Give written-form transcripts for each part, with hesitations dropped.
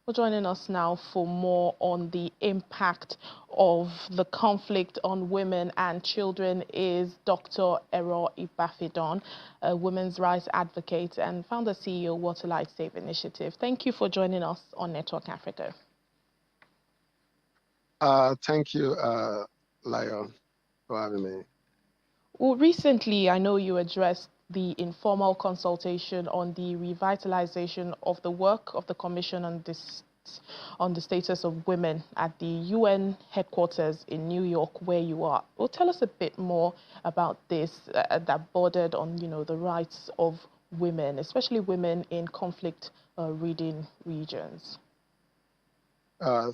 For joining us now for more on the impact of the conflict on women and children is Dr. Ibhafidon, a women's rights advocate and founder CEO Waterlight Safe Initiative. Thank you for joining us on Network Africa. Thank you, Lion, for having me. Well, recently, I know you addressed the informal consultation on the revitalization of the work of the Commission on the Status of Women at the UN headquarters in New York, where you are. Well, tell us a bit more about this that bordered on, the rights of women, especially women in conflict-ridden regions.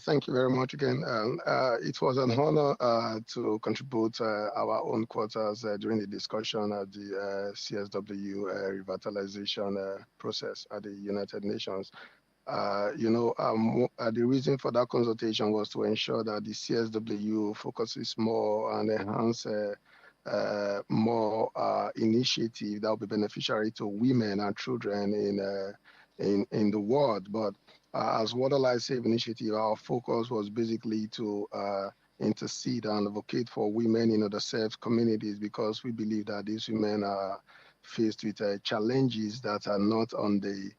Thank you very much again. It was an honor to contribute our own quarters during the discussion at the CSW revitalization process at the United Nations. The reason for that consultation was to ensure that the CSW focuses more and enhance more initiative that will be beneficiary to women and children in the world. But as Waterlight Safe Initiative, our focus was basically to intercede and advocate for women in underserved communities, because we believe that these women are faced with challenges that are not on the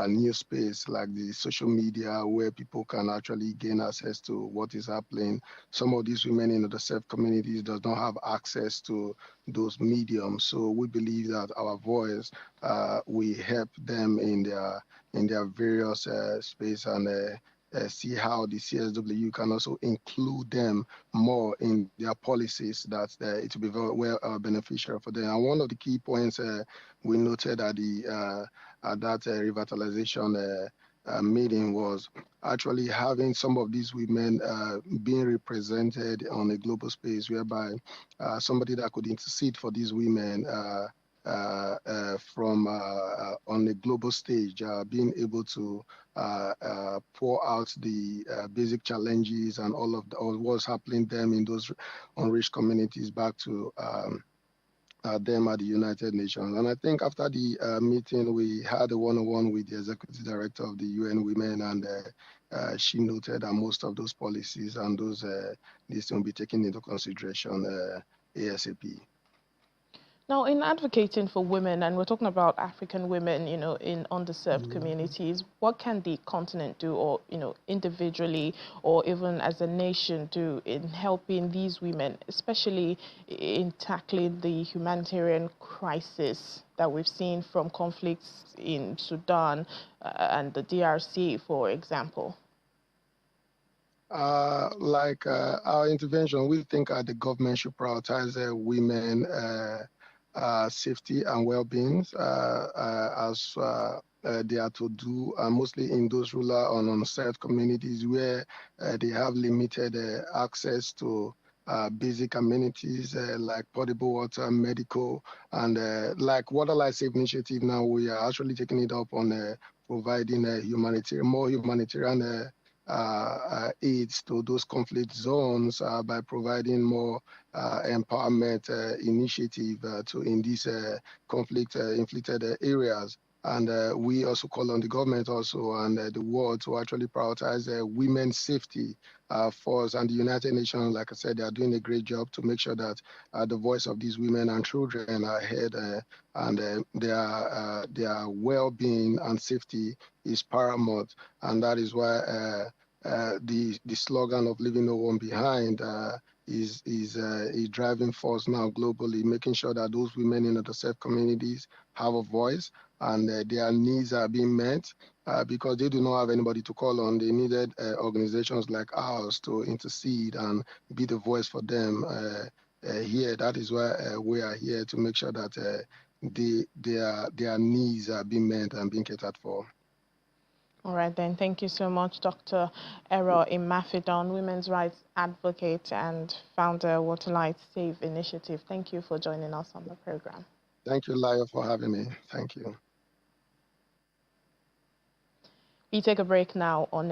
new space, like the social media, where people can actually gain access to what is happening. Some of these women in underserved communities does not have access to those mediums. So we believe that our voice will help them in their various space, and see how the CSW can also include them more in their policies, that it will be very well beneficial for them. And one of the key points we noted at that revitalization meeting was actually having some of these women being represented on a global space, whereby somebody that could intercede for these women from on a global stage, being able to pour out the basic challenges and all what's happening them in those unreached communities back to them at the United Nations. And I think after the meeting, we had a one-on-one with the executive director of the UN Women, and she noted that most of those policies and those these will be taken into consideration ASAP. Now, in advocating for women, and we're talking about African women, in underserved communities, what can the continent do, or, individually, or even as a nation do in helping these women, especially in tackling the humanitarian crisis that we've seen from conflicts in Sudan and the DRC, for example? Our intervention, we think the government should prioritize women safety and well-being as they are to do, mostly in those rural and unserved communities where they have limited access to basic amenities like potable water, medical, and like Waterlight Safe Initiative. Now we are actually taking it up on providing more humanitarian aids to those conflict zones by providing more empowerment initiative in these conflict inflicted areas. And we also call on the government also and the world to actually prioritize women's safety first. And the United Nations, like I said, they are doing a great job to make sure that the voice of these women and children are heard, and their well-being and safety is paramount. And that is why the slogan of leaving no one behind is a driving force now globally, making sure that those women in underserved communities have a voice and their needs are being met, because they do not have anybody to call on. They needed organizations like ours to intercede and be the voice for them here. That is why we are here, to make sure that their needs are being met and being catered for. All right, then. Thank you so much, Dr. Ibhafidon, women's rights advocate and founder Waterlight Safe Initiative. Thank you for joining us on the program. Thank you, Laya, for having me. Thank you. We take a break now on